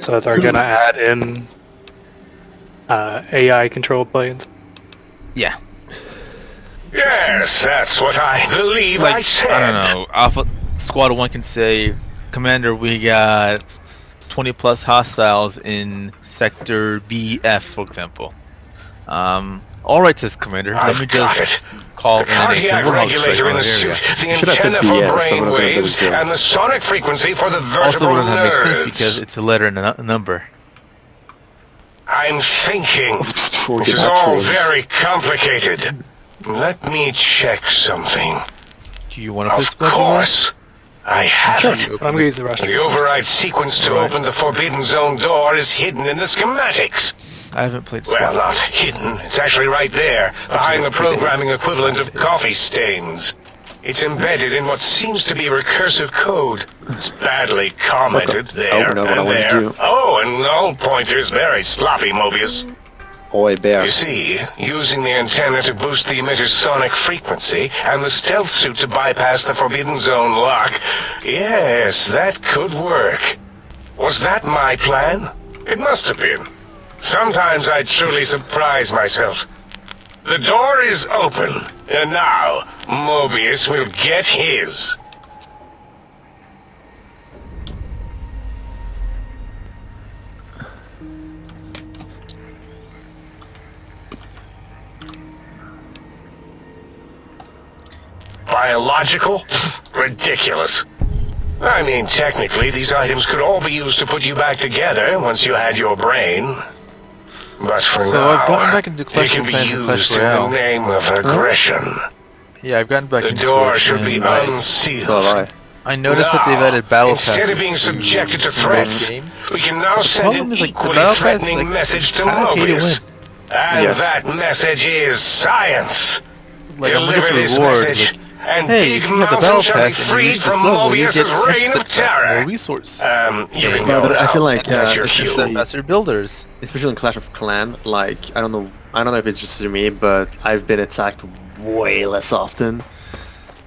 So they're gonna add in AI control planes. Yeah. Yes, that's what I believe I said. I don't know. Alpha Squad 1 can say, Commander, we got 20 plus hostiles in Sector BF, for example. Alright, says Commander. Let me just call in a cardiac regulator in the suit, the antenna for brain waves, and the sonic frequency for the vertebral also wouldn't have make sense nerves. because it's a letter and a number. I'm thinking. This is all very complicated. Let me check something. Do you want to play Of Squad? course. I haven't. I'm gonna use the Russian. The override sequence to open the Forbidden Zone door is hidden in the schematics. I haven't played Squad. Well, not hidden. It's actually right there, behind the programming equivalent of coffee stains. It's embedded in what seems to be recursive code. It's badly commented there and there. Oh, and null pointers very sloppy, Mobius. Oi, bear. You see, using the antenna to boost the emitter's sonic frequency and the stealth suit to bypass the Forbidden Zone lock. Yes, that could work. Was that my plan? It must have been. Sometimes I truly surprise myself. The door is open, and now Mobius will get his. Biological? Ridiculous. I mean, technically, these items could all be used to put you back together once you had your brain. But for now, I've gotten back into Clash it of can Clans be and Clash used in the Royale. name of aggression. Yeah, I've gotten back The into door it, should be and unsealed. So have I noticed that they've added battle Instead passes of being to subjected to both threats, games. we can now The send problem an is, the equally battle pass, threatening message to kinda pay to Mobius. win. And that message is science. Like, I'm Deliver looking this for rewards, message, like, and hey, Big if you have the Mountain battle shall be pass and you freed reach this from level, you get Mobius's reign of terror. more resource. You can No, go but I now. feel like, That's your especially- cue. Faster builders. especially in Clash of Clan, like I don't know if it's just me, but I've been attacked way less often,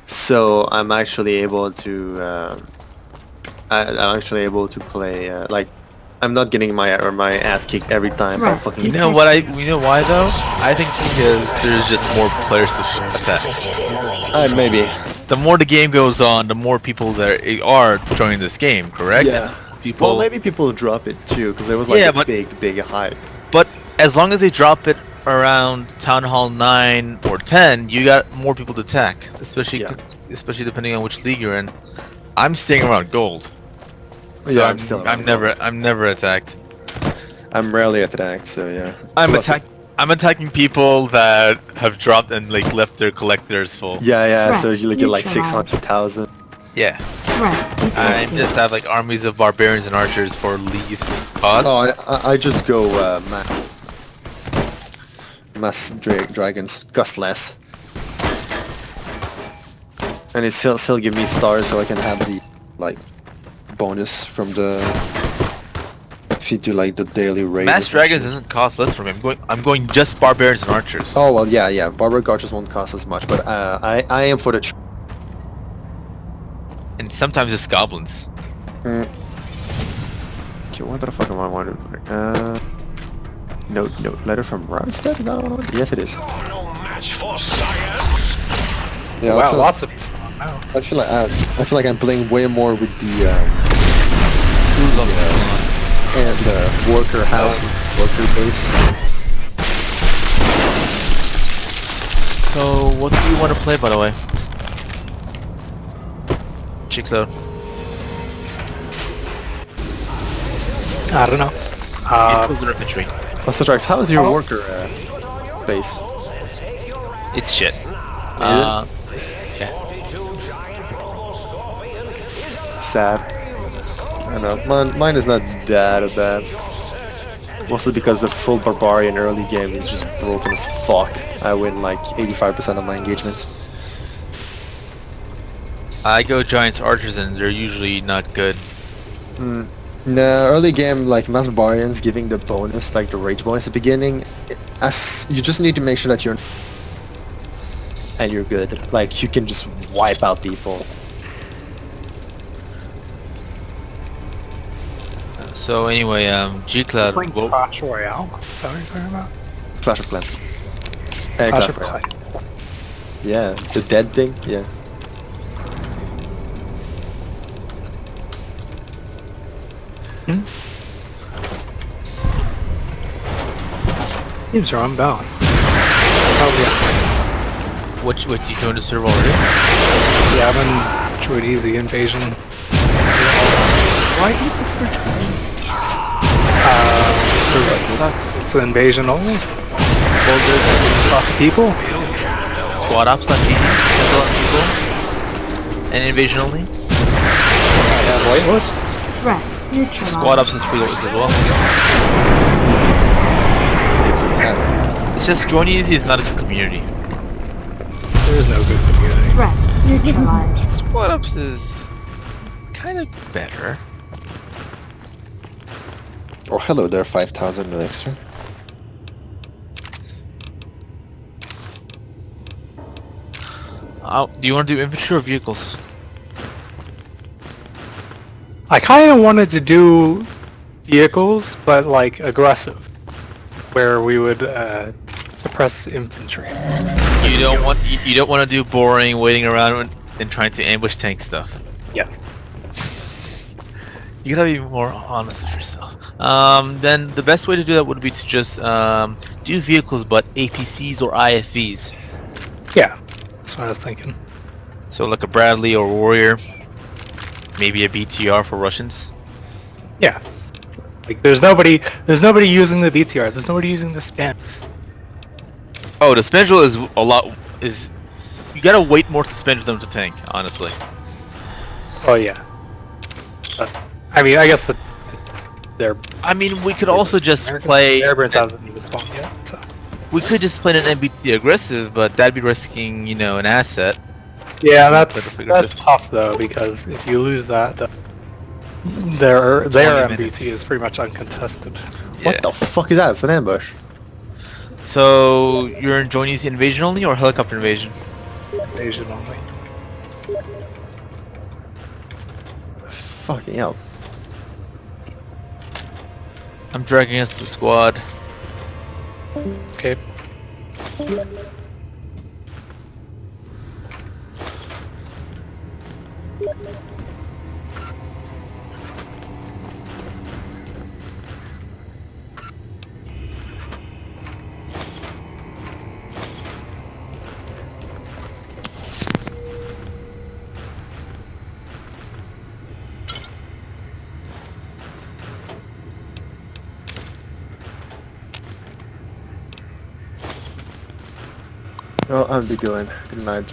so I'm actually able to I'm actually able to play like I'm not getting my ass kicked every time. I'm fucking. You know what? You know why though? I think because there's just more players to attack. Maybe. The more the game goes on, the more people there are joining this game. Correct? Yeah. People. Well, maybe people drop it too, because there was like a big hype. But as long as they drop it around Town Hall 9 or 10, you got more people to attack, especially depending on which league you're in. I'm staying around gold. So Yeah, I'm never attacked. I'm rarely attacked, so yeah. I'm attacking people that have dropped and like left their collectors full. Yeah, so you get like 600,000. Yeah. I just have like armies of barbarians and archers for least cost. Oh, I just go mass dragons, cost less. And it still give me stars, so I can have the like bonus from the if you do like the daily raid. Mass dragons doesn't cost less for me. I'm going just barbarians and archers. Oh well, yeah. Barbarian archers won't cost as much, but I am for the. And sometimes it's goblins. Okay, what the fuck am I wondering? No, letter from Randstad? No, yes it is. No match for science. Yeah, Wow, also, lots of people. Wow. I feel like I'm playing way more with the and the worker house, worker base. So what do you want to play, by the way? Chiclo. I don't know. Infantry. Also, Drax, how is your worker base? It's shit. Yeah. Sad. I don't know. Mine is not that bad. Mostly because the full barbarian early game is just broken as fuck. I win like 85% of my engagements. I go giants archers and they're usually not good. No, early game like mass barbarians giving the bonus, like the rage bonus at the beginning. As you just need to make sure that you're good. Like you can just wipe out people. So anyway, G-Cloud, Playing what, Clash Royale. Is that what you're talking about? Clash of Clans. Clash of Royale. Clans. Yeah, the dead thing. Yeah. Teams are unbalanced. Oh what you joined the server already? yeah, I'm in Druid Easy Invasion. Why do you prefer Easy? It's an invasion only. Well, There's lots of people. Squad ops not easy. There's a lot of people. And invasion only. I have whitelist. Threat neutralized. Squad ops is free as well. It's just join easy is not a good community. There is no good community. Threat neutralized. Squad ops is kind of better. Oh, hello there, 5,000 elixir. Do you want to do infantry or vehicles? I kind of wanted to do vehicles, but like aggressive, where we would suppress infantry. You don't want to do boring, waiting around and trying to ambush tank stuff. Yes. You gotta be more honest with yourself. Then the best way to do that would be to just do vehicles, but APCs or IFVs. Yeah, that's what I was thinking. So like a Bradley or Warrior, maybe a BTR for Russians. Yeah. Like there's nobody using the VTR. There's nobody using the spam. Oh, the Spendrel is a lot. You gotta wait more to spend them to tank, honestly. Oh yeah. But, I mean, I guess that they're. I mean, we could also just play. Airburns hasn't even spawned yet, so. We could just play an MBT aggressive, but that'd be risking, you know, an asset. Yeah, that's tough though, because if you lose that, their 20 MBT minutes. is pretty much uncontested. What the fuck is that? It's an ambush. So you're enjoying the invasion only or helicopter invasion? Invasion only. Fucking hell. I'm dragging us to squad. Okay. Well, I'll be going. Good night.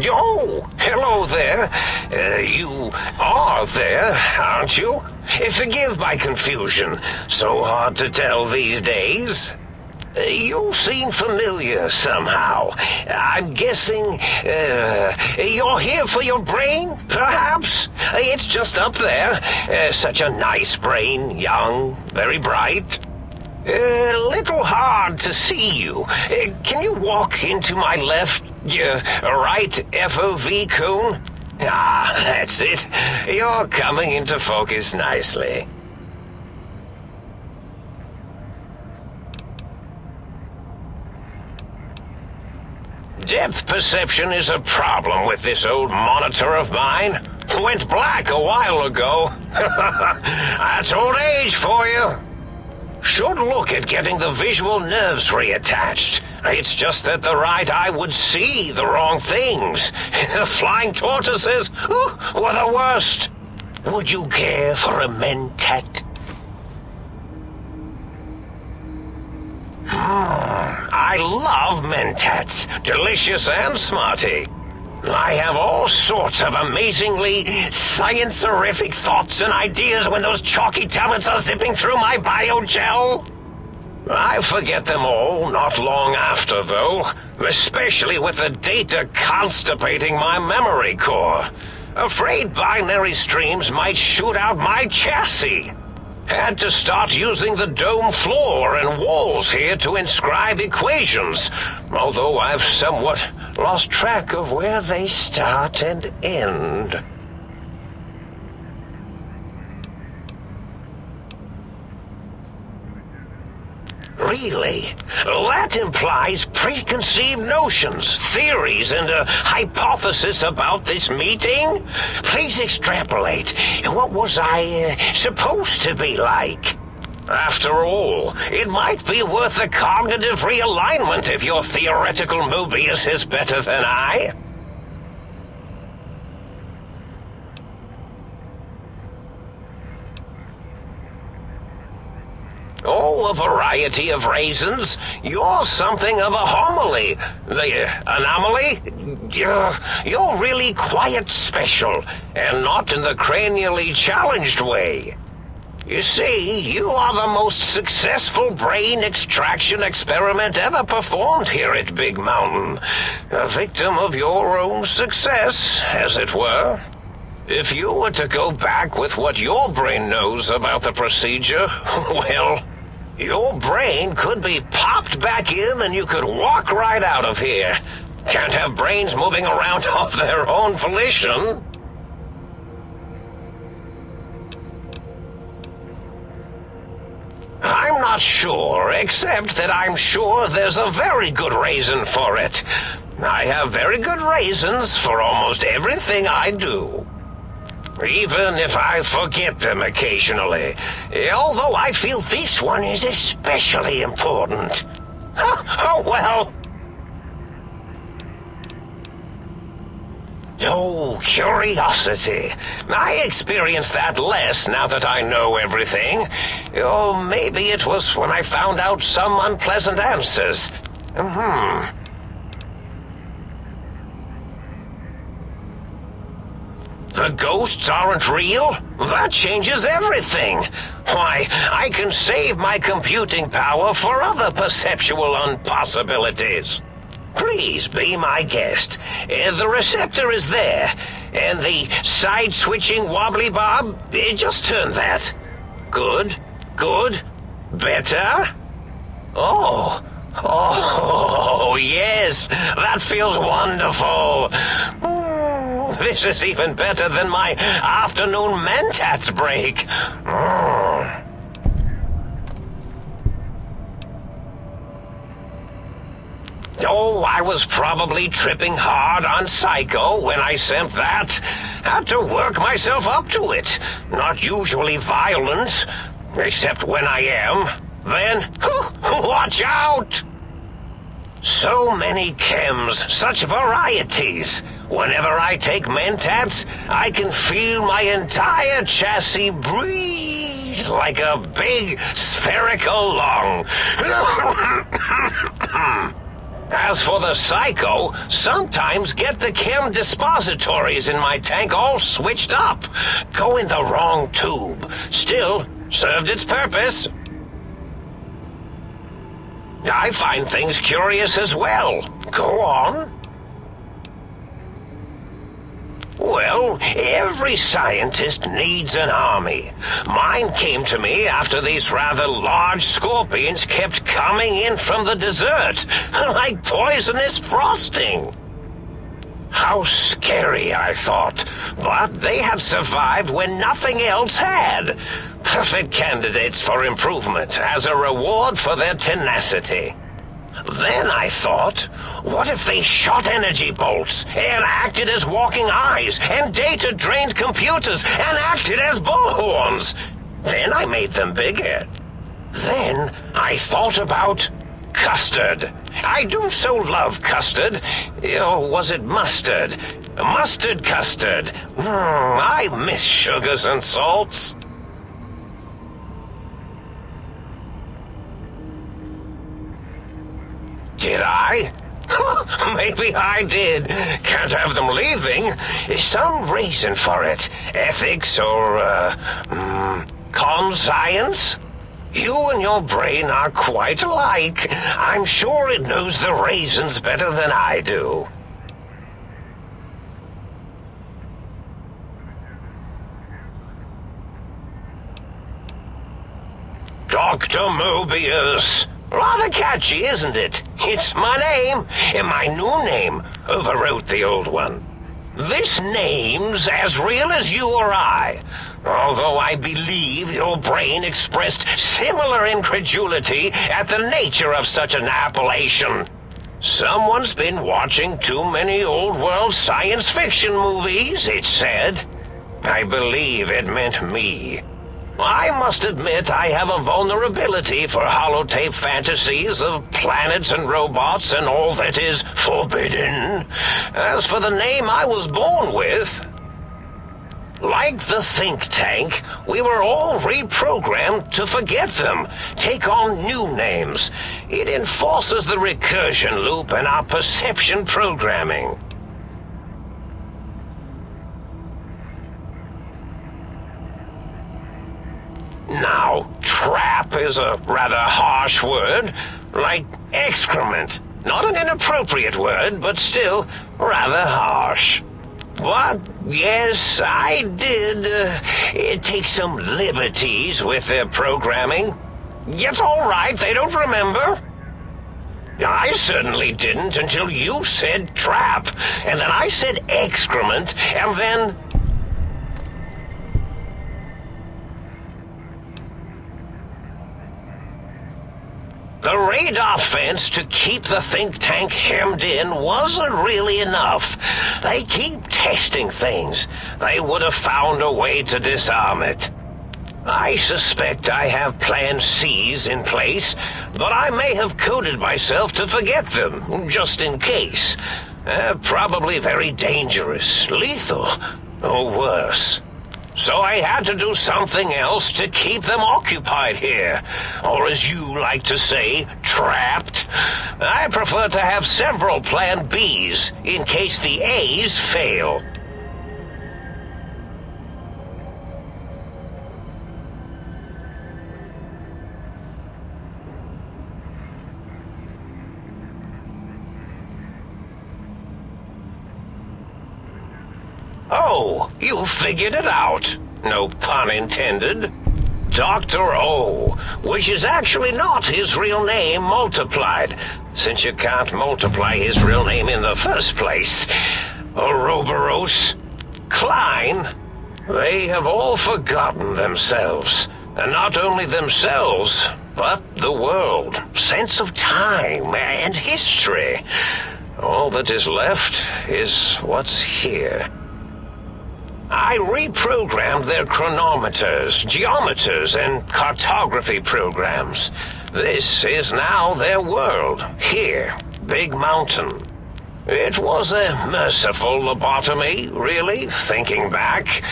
Oh, hello there. You are there, aren't you? Forgive my confusion. So hard to tell these days. You seem familiar somehow. I'm guessing, you're here for your brain, perhaps? It's just up there. Such a nice brain, young, very bright. A little hard to see you. Can you walk into my left, right FOV cone? Ah, that's it. You're coming into focus nicely. Depth perception is a problem with this old monitor of mine. Went black a while ago. That's old age for you. Should look at getting the visual nerves reattached. It's just that the right eye would see the wrong things. Flying tortoises were the worst. Would you care for a mentat? I love mentats. Delicious and smarty. I have all sorts of amazingly science-erific thoughts and ideas when those chalky tablets are zipping through my biogel. I forget them all not long after, though, especially with the data constipating my memory core. Afraid binary streams might shoot out my chassis. Had to start using the dome floor and walls here to inscribe equations, although I've somewhat lost track of where they start and end. Really? That implies preconceived notions, theories, and a hypothesis about this meeting? Please extrapolate. What was I supposed to be like? After all, it might be worth a cognitive realignment if your theoretical Mobius is better than I. Oh, a variety of raisins. You're something of a homily. The anomaly? You're really quite special, and not in the cranially challenged way. You see, you are the most successful brain extraction experiment ever performed here at Big Mountain. A victim of your own success, as it were. If you were to go back with what your brain knows about the procedure, well, your brain could be popped back in and you could walk right out of here. Can't have brains moving around of their own volition. I'm not sure, except that I'm sure there's a very good reason for it. I have very good reasons for almost everything I do. Even if I forget them occasionally. Although I feel this one is especially important. Oh, well. Oh, curiosity. I experience that less now that I know everything. Or maybe it was when I found out some unpleasant answers. The ghosts aren't real? That changes everything. Why, I can save my computing power for other perceptual impossibilities. Please be my guest. The receptor is there, and the side-switching wobbly bob, just turn that. Good, good, better. Oh, yes, that feels wonderful. This is even better than my afternoon mentats break. Oh, I was probably tripping hard on Psycho when I sent that. Had to work myself up to it. Not usually violent, except when I am. Then, watch out! So many chems, such varieties. Whenever I take mentats, I can feel my entire chassis breathe like a big spherical lung. As for the psycho, sometimes get the chem dispositories in my tank all switched up. Go in the wrong tube. Still, served its purpose. I find things curious as well. Go on. Well, every scientist needs an army. Mine came to me after these rather large scorpions kept coming in from the desert, like poisonous frosting. How scary, I thought. But they had survived when nothing else had. Perfect candidates for improvement as a reward for their tenacity. Then I thought, what if they shot energy bolts and acted as walking eyes and data-drained computers and acted as bullhorns? Then I made them bigger. Then I thought about custard. I do so love custard. Or was it mustard? Mustard custard. I miss sugars and salts. Did I? Maybe I did. Can't have them leaving. Some reason for it. Ethics or, conscience? You and your brain are quite alike. I'm sure it knows the reasons better than I do. Dr. Mobius. Rather catchy, isn't it? It's my name, and my new name overwrote the old one. This name's as real as you or I, although I believe your brain expressed similar incredulity at the nature of such an appellation. Someone's been watching too many old-world science fiction movies, it said. I believe it meant me. I must admit I have a vulnerability for holotape fantasies of planets and robots and all that is forbidden. As for the name I was born with, like the think tank, we were all reprogrammed to forget them, take on new names. It enforces the recursion loop in our perception programming. Now, trap is a rather harsh word, like excrement. Not an inappropriate word, but still rather harsh. But, yes, I did take some liberties with their programming. It's all right, they don't remember. I certainly didn't until you said trap, and then I said excrement, and then... The radar fence to keep the think tank hemmed in wasn't really enough. They keep testing things. They would have found a way to disarm it. I suspect I have Plan C's in place, but I may have coded myself to forget them, just in case. Probably very dangerous, lethal, or worse. So I had to do something else to keep them occupied here. Or as you like to say, trapped. I prefer to have several Plan Bs in case the A's fail. Oh, you figured it out. No pun intended. Dr. O, which is actually not his real name multiplied, since you can't multiply his real name in the first place. Ouroboros, Klein, they have all forgotten themselves. And not only themselves, but the world, sense of time and history. All that is left is what's here. I reprogrammed their chronometers, geometers, and cartography programs. This is now their world, here, Big Mountain. It was a merciful lobotomy, really, thinking back.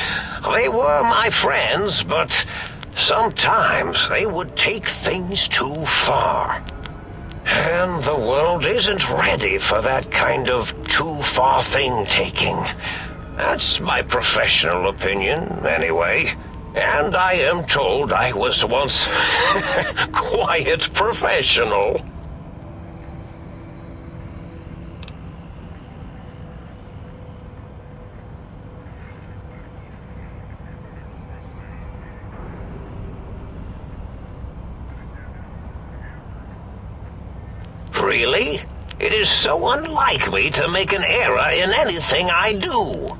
They were my friends, but sometimes they would take things too far. And the world isn't ready for that kind of too-far thing-taking. That's my professional opinion, anyway. And I am told I was once quite professional. Really? It is so unlike me to make an error in anything I do.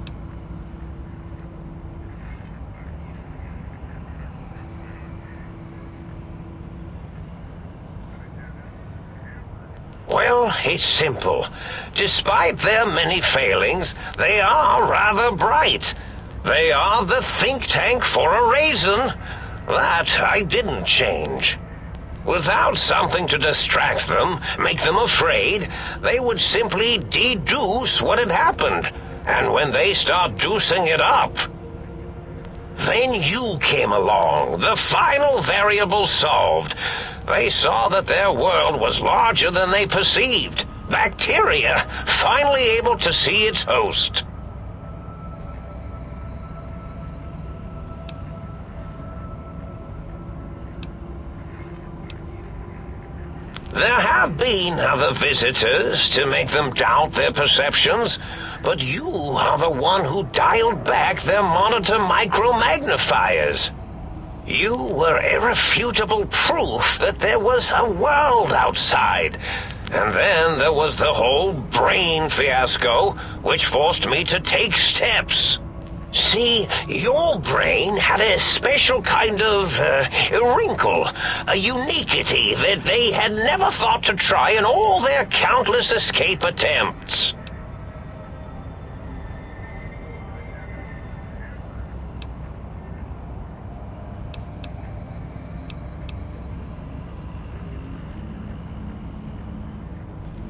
Well, it's simple. Despite their many failings, they are rather bright. They are the think tank for a reason. That I didn't change. Without something to distract them, make them afraid, they would simply deduce what had happened. And when they start deucing it up, then you came along, the final variable solved. They saw that their world was larger than they perceived. Bacteria, finally able to see its host. There have been other visitors to make them doubt their perceptions, but you are the one who dialed back their monitor micro-magnifiers. You were irrefutable proof that there was a world outside. And then there was the whole brain fiasco, which forced me to take steps. See, your brain had a special kind of wrinkle, a uniquity that they had never thought to try in all their countless escape attempts.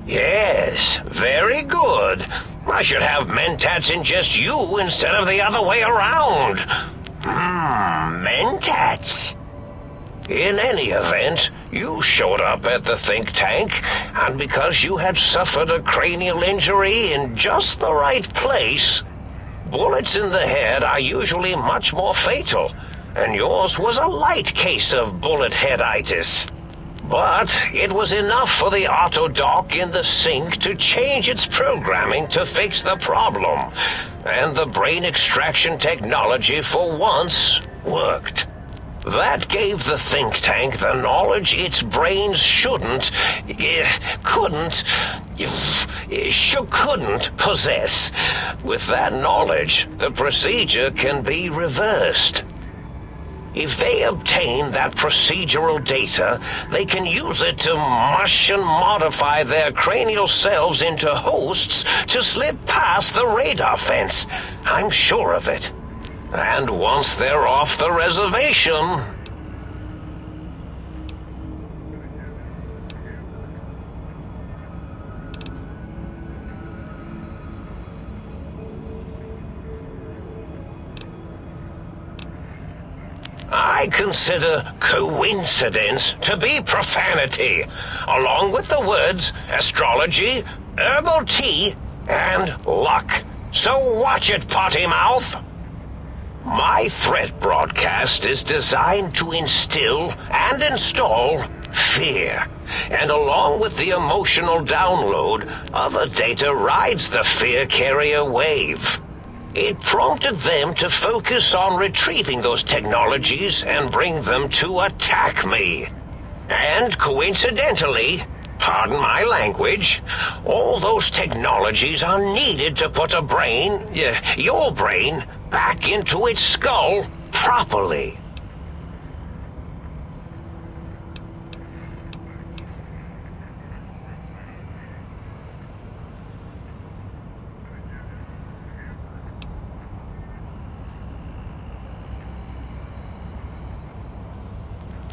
Yes, very good. I should have mentats ingest you instead of the other way around. Mentats. In any event, you showed up at the think tank, and because you had suffered a cranial injury in just the right place, bullets in the head are usually much more fatal, and yours was a light case of bullet headitis. But it was enough for the auto dock in the sink to change its programming to fix the problem. And the brain extraction technology for once worked. That gave the think tank the knowledge its brains couldn't possess. With that knowledge, the procedure can be reversed. If they obtain that procedural data, they can use it to mush and modify their cranial cells into hosts to slip past the radar fence. I'm sure of it. And once they're off the reservation... I consider coincidence to be profanity, along with the words astrology, herbal tea, and luck. So watch it, potty mouth. My threat broadcast is designed to instill and install fear. And along with the emotional download, other data rides the fear carrier wave. It prompted them to focus on retrieving those technologies and bring them to attack me. And coincidentally, pardon my language, all those technologies are needed to put a brain, your brain, back into its skull properly.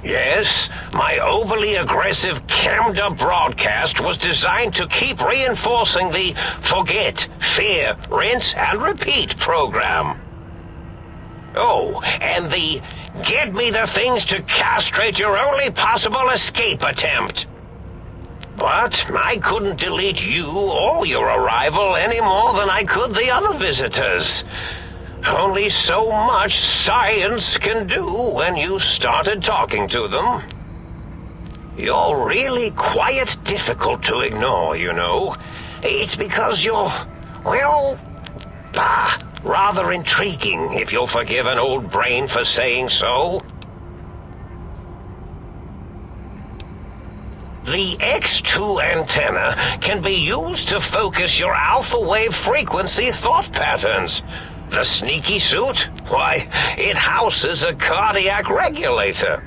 Yes, my overly aggressive cammed-up broadcast was designed to keep reinforcing the forget, fear, rinse, and repeat program. Oh, and the get me the things to castrate your only possible escape attempt. But I couldn't delete you or your arrival any more than I could the other visitors. Only so much science can do when you started talking to them. You're really quite difficult to ignore, you know. It's because you're, well, rather intriguing, if you'll forgive an old brain for saying so. The X2 antenna can be used to focus your alpha wave frequency thought patterns. The sneaky suit? Why, it houses a cardiac regulator.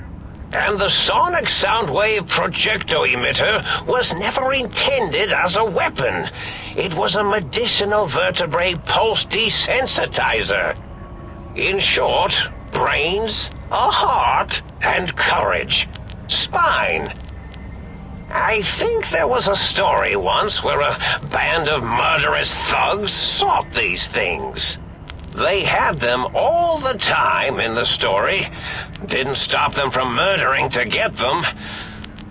And the sonic sound wave projecto emitter was never intended as a weapon. It was a medicinal vertebrae pulse desensitizer. In short, brains, a heart, and courage. Spine. I think there was a story once where a band of murderous thugs sought these things. They had them all the time in the story. Didn't stop them from murdering to get them.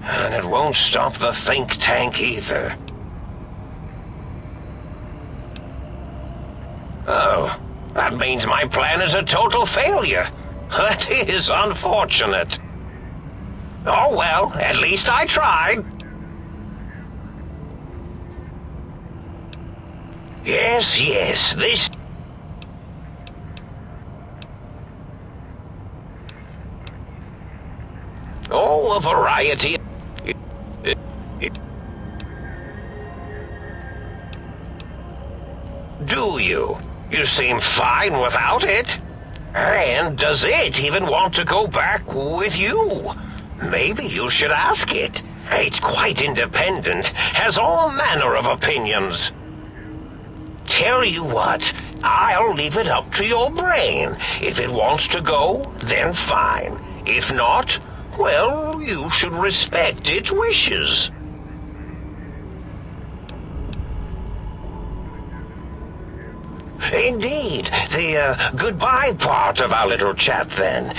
And it won't stop the think tank either. Oh, that means my plan is a total failure. That is unfortunate. Oh well, at least I tried. Yes, this... Oh, a variety... Do you? You seem fine without it. And does it even want to go back with you? Maybe you should ask it. It's quite independent, has all manner of opinions. Tell you what, I'll leave it up to your brain. If it wants to go, then fine. If not, well, you should respect its wishes. Indeed. The goodbye part of our little chat then.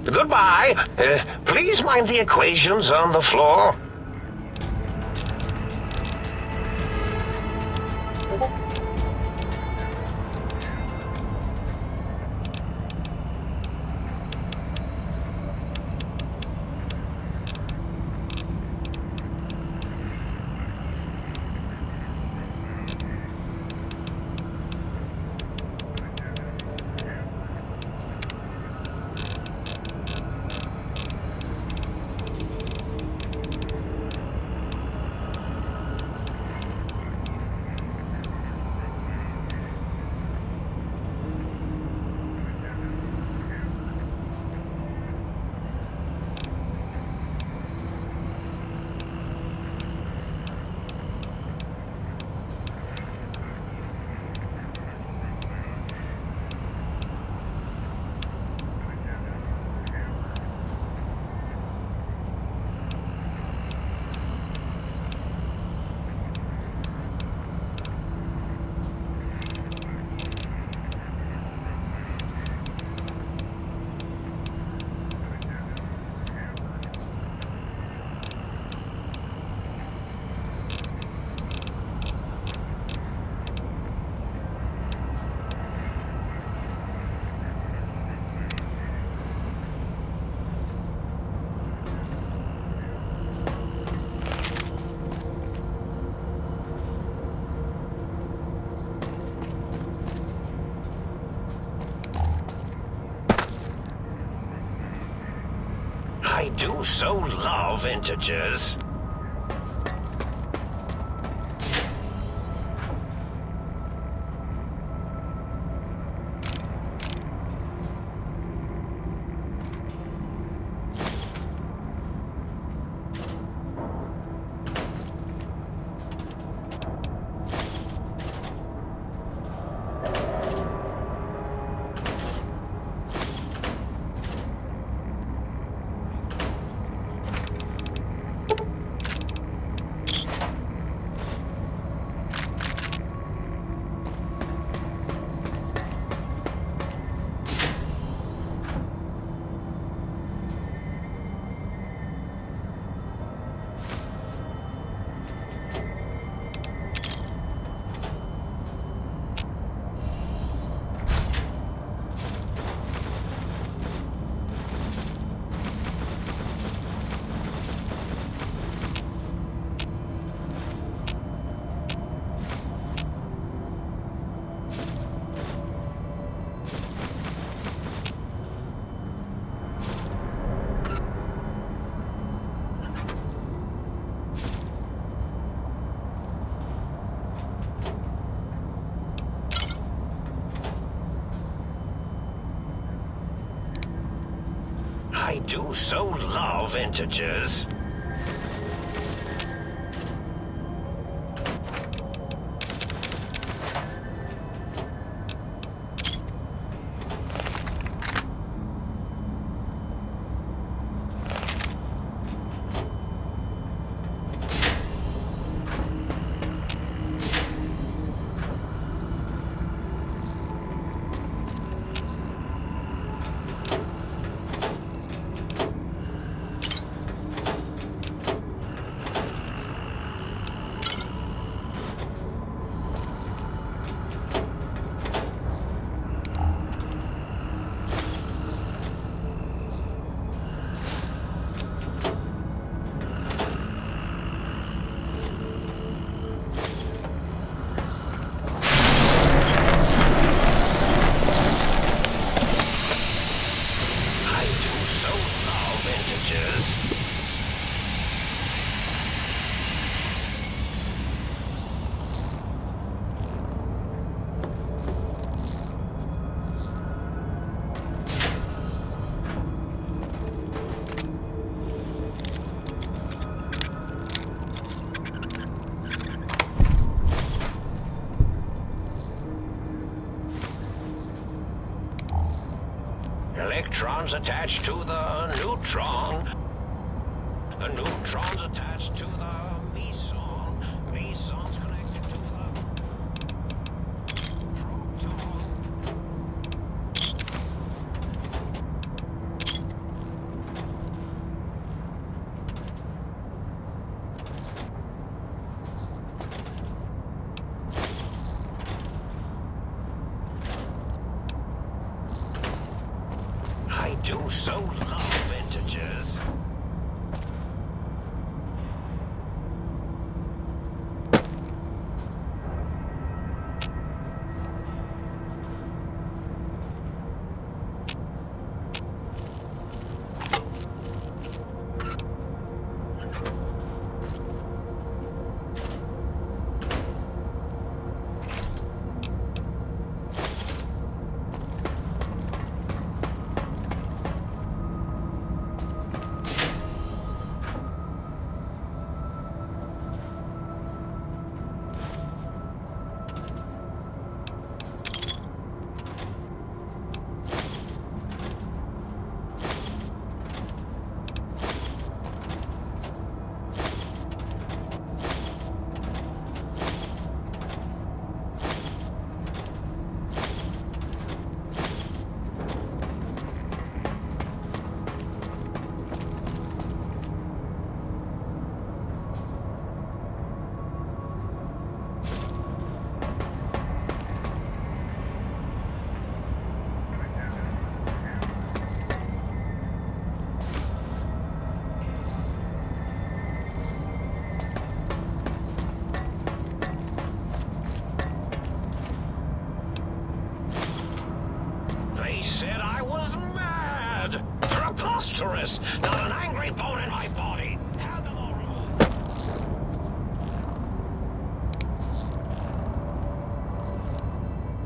Goodbye. Please mind the equations on the floor. I do so love integers. do so love integers. Electrons attached to the neutron. The neutron's attached to the meson. Meson's connected to the proton. I do so love integers. They said I was mad! Preposterous! Not an angry bone in my body! Have them all removed!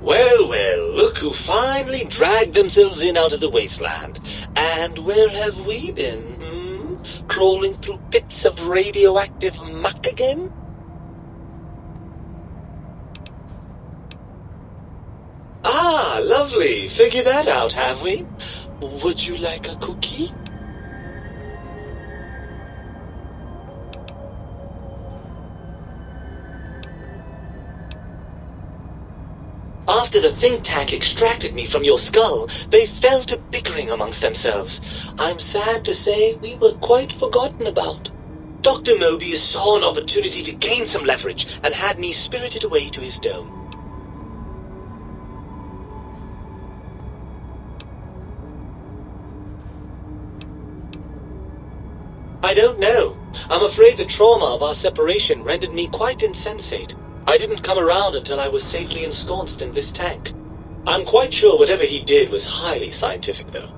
Well, well, look who finally dragged themselves in out of the wasteland. And where have we been, Crawling through pits of radioactive muck again? Ah, lovely. Figured that out, have we? Would you like a cookie? After the think tank extracted me from your skull, they fell to bickering amongst themselves. I'm sad to say we were quite forgotten about. Dr. Mobius saw an opportunity to gain some leverage and had me spirited away to his dome. I don't know. I'm afraid the trauma of our separation rendered me quite insensate. I didn't come around until I was safely ensconced in this tank. I'm quite sure whatever he did was highly scientific, though.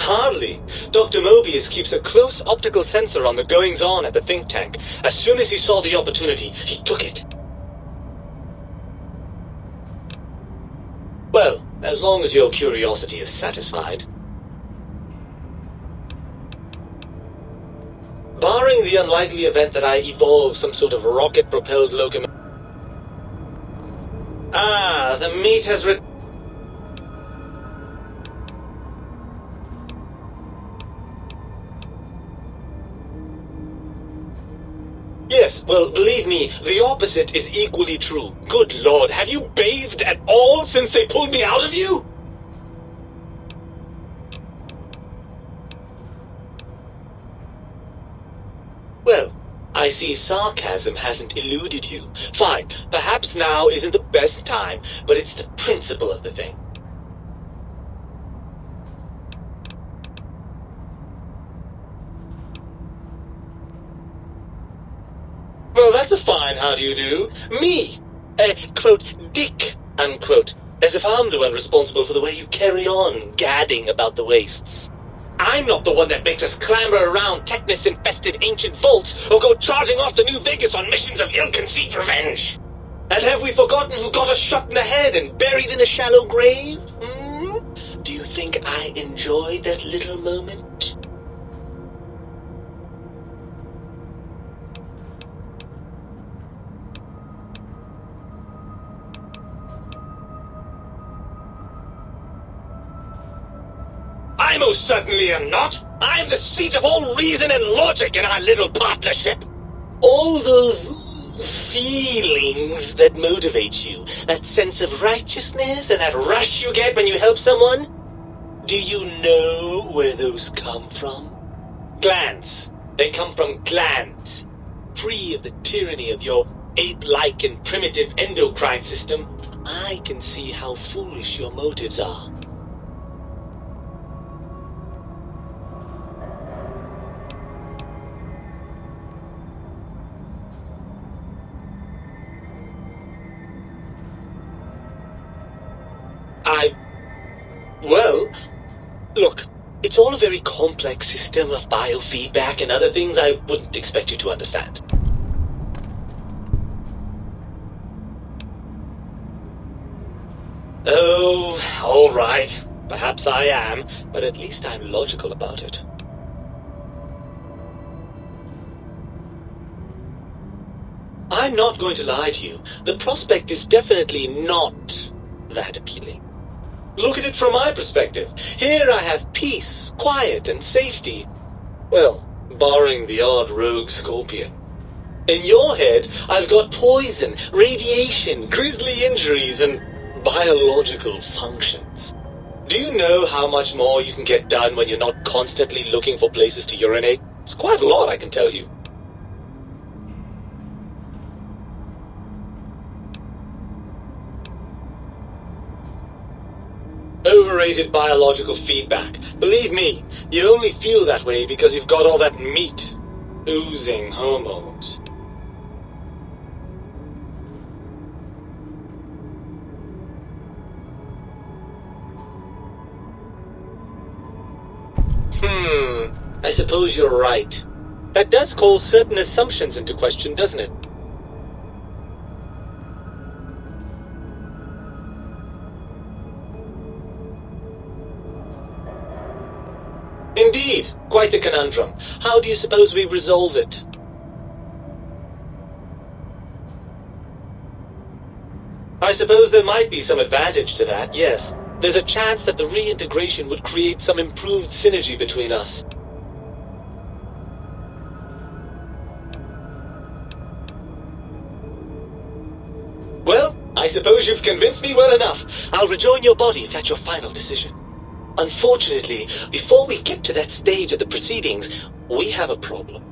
Hardly. Dr. Mobius keeps a close optical sensor on the goings-on at the think tank. As soon as he saw the opportunity, he took it. Well, as long as your curiosity is satisfied. Barring the unlikely event that I evolve some sort of rocket-propelled locomotive... Ah, the meat has Yes, well, believe me, the opposite is equally true. Good lord, have you bathed at all since they pulled me out of you? Well, I see sarcasm hasn't eluded you. Fine, perhaps now isn't the best time, but it's the principle of the thing. Well, that's a fine how do you do. Me, a, quote, dick, unquote, as if I'm the one responsible for the way you carry on gadding about the wastes. I'm not the one that makes us clamber around Technus-infested ancient vaults or go charging off to New Vegas on missions of ill-conceived revenge. And have we forgotten who got us shot in the head and buried in a shallow grave? Do you think I enjoyed that little moment? I most certainly am not. I'm the seat of all reason and logic in our little partnership. All those feelings that motivate you, that sense of righteousness and that rush you get when you help someone, do you know where those come from? Glands. They come from glands. Free of the tyranny of your ape-like and primitive endocrine system, I can see how foolish your motives are. Well, look, it's all a very complex system of biofeedback and other things I wouldn't expect you to understand. Oh, all right. Perhaps I am, but at least I'm logical about it. I'm not going to lie to you. The prospect is definitely not that appealing. Look at it from my perspective. Here I have peace, quiet, and safety. Well, barring the odd rogue scorpion. In your head, I've got poison, radiation, grisly injuries, and biological functions. Do you know how much more you can get done when you're not constantly looking for places to urinate? It's quite a lot, I can tell you. Overrated biological feedback. Believe me, you only feel that way because you've got all that meat. Oozing hormones. I suppose you're right. That does call certain assumptions into question, doesn't it? Indeed, quite the conundrum. How do you suppose we resolve it? I suppose there might be some advantage to that, yes. There's a chance that the reintegration would create some improved synergy between us. Well, I suppose you've convinced me well enough. I'll rejoin your body if that's your final decision. Unfortunately, before we get to that stage of the proceedings, we have a problem.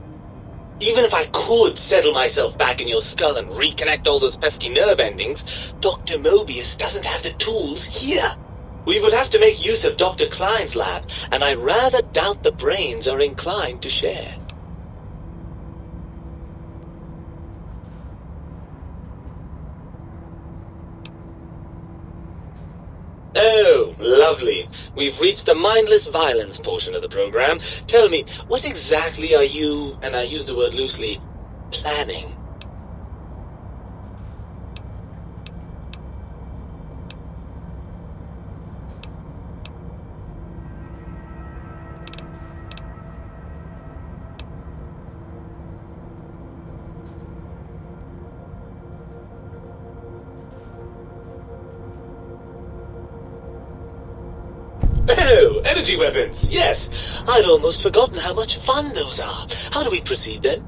Even if I could settle myself back in your skull and reconnect all those pesky nerve endings, Dr. Mobius doesn't have the tools here. We would have to make use of Dr. Klein's lab, and I rather doubt the brains are inclined to share. Oh, lovely. We've reached the mindless violence portion of the program. Tell me, what exactly are you, and I use the word loosely, planning? Oh, energy weapons, yes. I'd almost forgotten how much fun those are. How do we proceed then?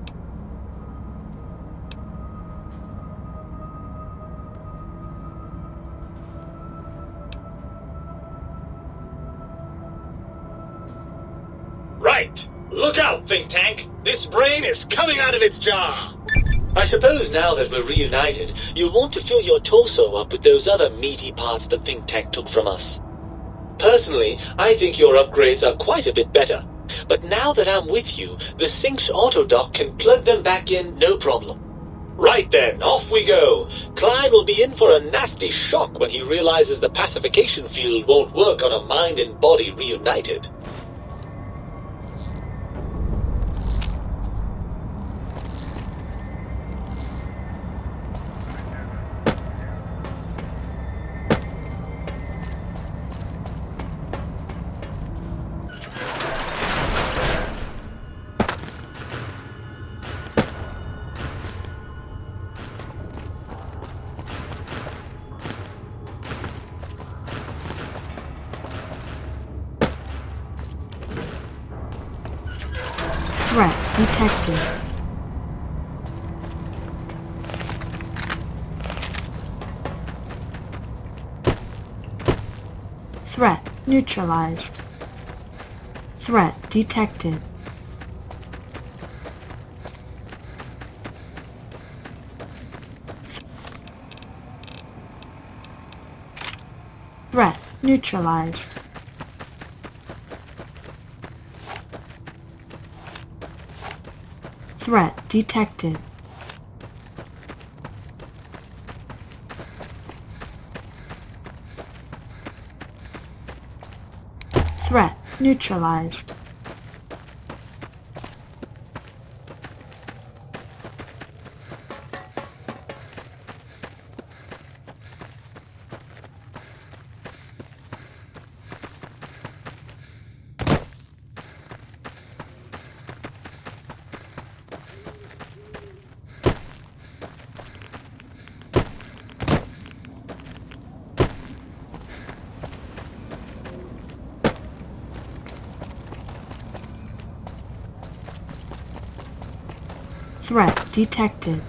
Right! Look out, think tank! This brain is coming out of its jar! I suppose now that we're reunited, you'll want to fill your torso up with those other meaty parts the think tank took from us. Personally, I think your upgrades are quite a bit better. But now that I'm with you, the Sync's autodock can plug them back in no problem. Right then, off we go. Klein will be in for a nasty shock when he realizes the pacification field won't work on a mind and body reunited. Threat detected. Threat neutralized. Threat detected. Threat neutralized. Threat detected. Threat neutralized. Threat detected.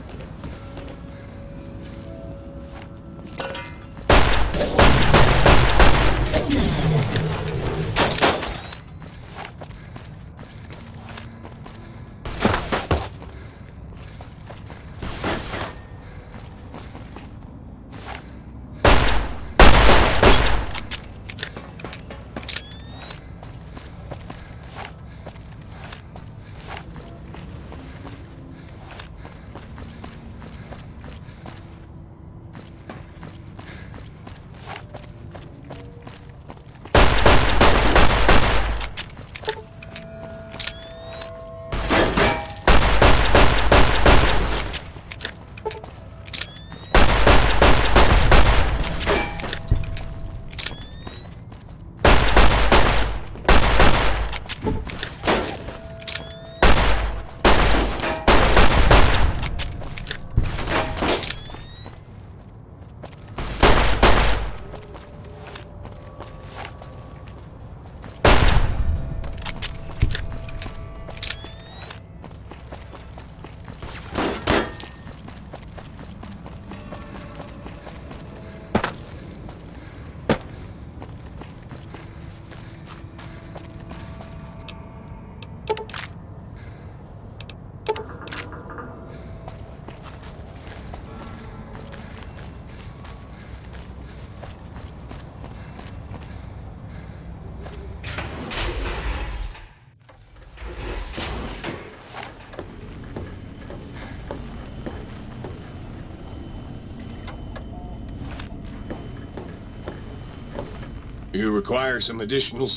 You require some additional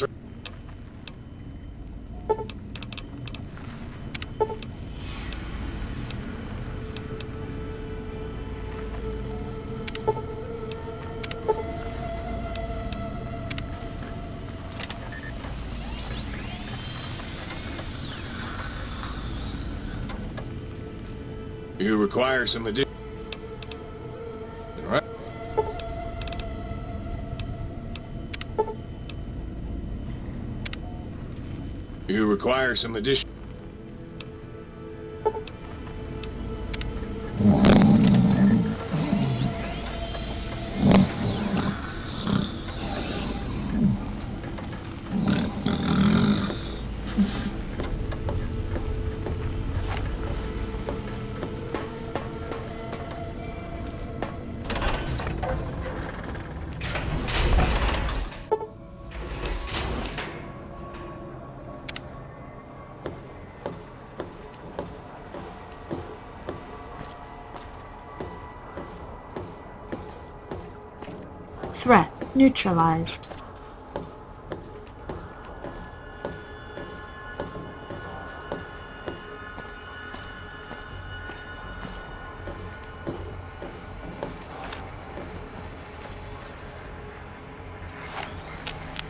You require some additional... You require some addition. Threat neutralized.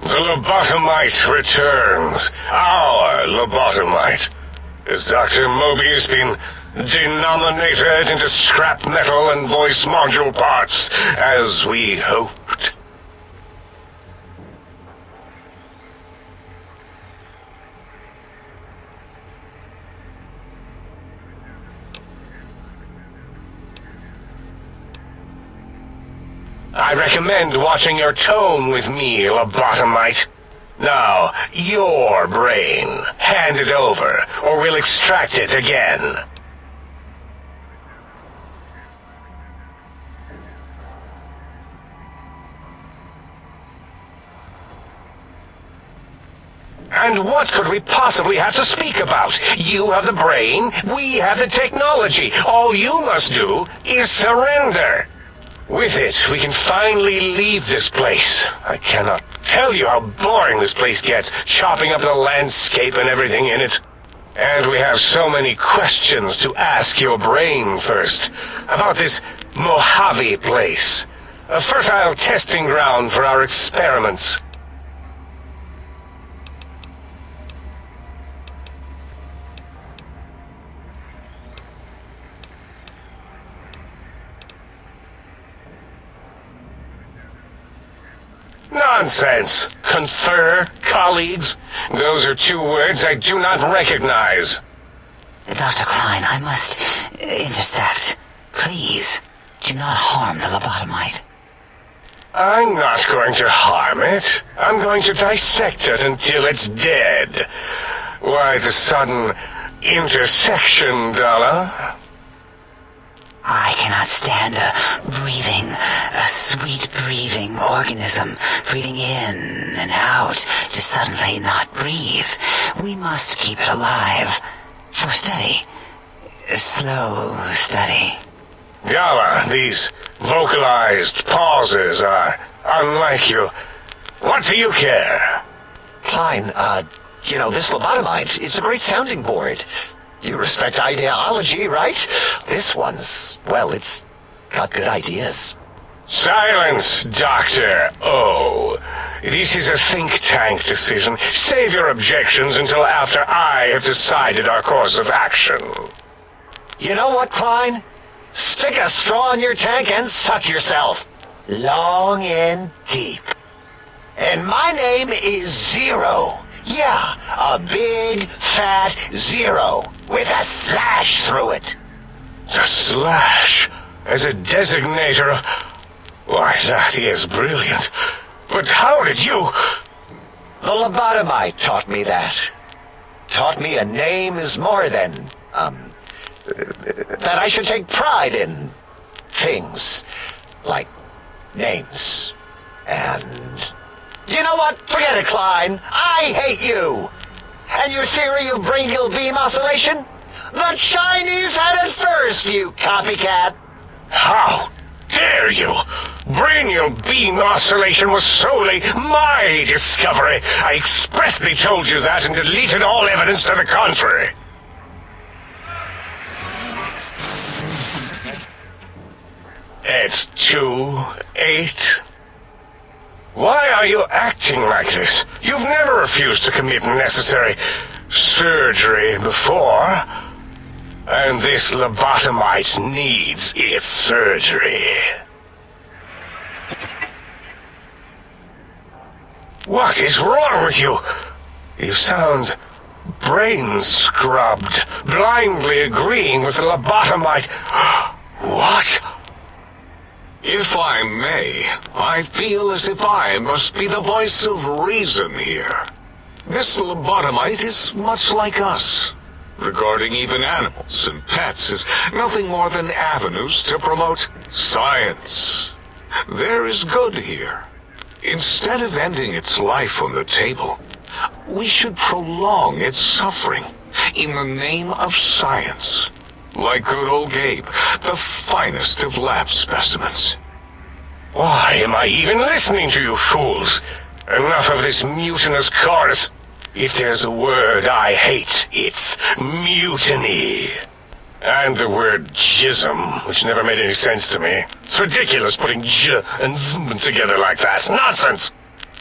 The lobotomite returns. Our lobotomite. Has Dr. Mobius been denominated into scrap metal and voice module parts, as we hoped? I recommend watching your tone with me, lobotomite. Now, your brain. Hand it over, or we'll extract it again. And what could we possibly have to speak about? You have the brain, we have the technology. All you must do is surrender. With it, we can finally leave this place. I cannot tell you how boring this place gets, chopping up the landscape and everything in it. And we have so many questions to ask your brain first. About this Mojave place. A fertile testing ground for our experiments. Nonsense! Confer, colleagues? Those are two words I do not recognize. Dr. Klein, I must intercept. Please, do not harm the lobotomite. I'm not going to harm it. I'm going to dissect it until it's dead. Why the sudden intersection, Dalla? I cannot stand a sweet breathing organism, breathing in and out to suddenly not breathe. We must keep it alive. For study. Slow study. Dalla, these vocalized pauses are unlike you. What do you care? Klein, this lobotomite, it's a great sounding board. You respect ideology, right? This one's, well, it's got good ideas. Silence, Dr. O. This is a think tank decision. Save your objections until after I have decided our course of action. You know what, Klein? Stick a straw in your tank and suck yourself. Long and deep. And my name is Zero. Yeah, a big, fat zero with a slash through it. The slash as a designator. Why, that is brilliant. But how did you... The lobotomite taught me that. Taught me a name is more than, that I should take pride in things like names. And you know what? Forget it, Klein. I hate you. And your theory of brachial beam oscillation? The Chinese had it first, you copycat. How dare you? Brachial beam oscillation was solely my discovery. I expressly told you that and deleted all evidence to the contrary. It's 2-8. Why are you acting like this? You've never refused to commit necessary surgery before. And this lobotomite needs its surgery. What is wrong with you? You sound brains scrubbed, blindly agreeing with the lobotomite. What? If I may, I feel as if I must be the voice of reason here. This lobotomite is much like us. Regarding even animals and pets as nothing more than avenues to promote science. There is good here. Instead of ending its life on the table, we should prolong its suffering in the name of science. Like good old Gabe, the finest of lab specimens. Why am I even listening to you fools? Enough of this mutinous chorus. If there's a word I hate, it's mutiny. And the word jism, which never made any sense to me. It's ridiculous putting j and zm together like that. Nonsense!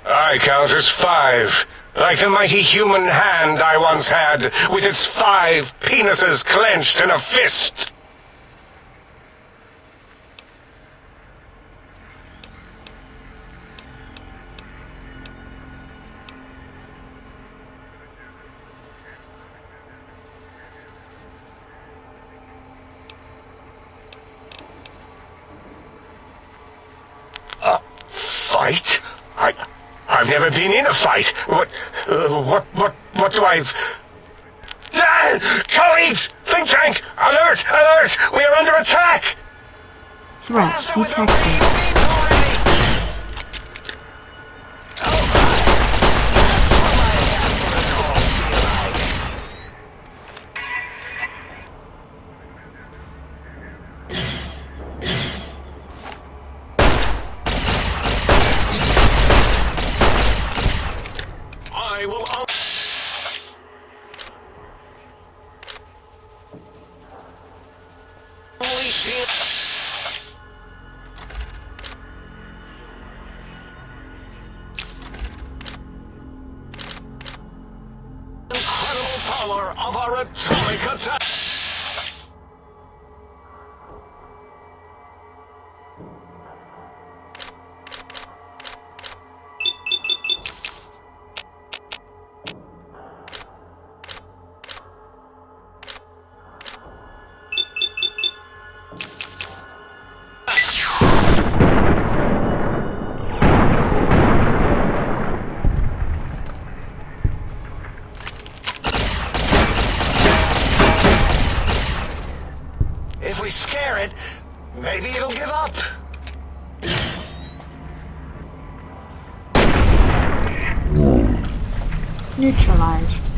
I count as 5, like the mighty human hand I once had, with its 5 penises clenched in a fist. Fight? I've never been in a fight. What do I... Colleagues! Think tank! Alert! Alert! We are under attack! Threat detected. I will unleash the incredible power of our atomic attack. If we scare it, maybe it'll give up. Neutralized.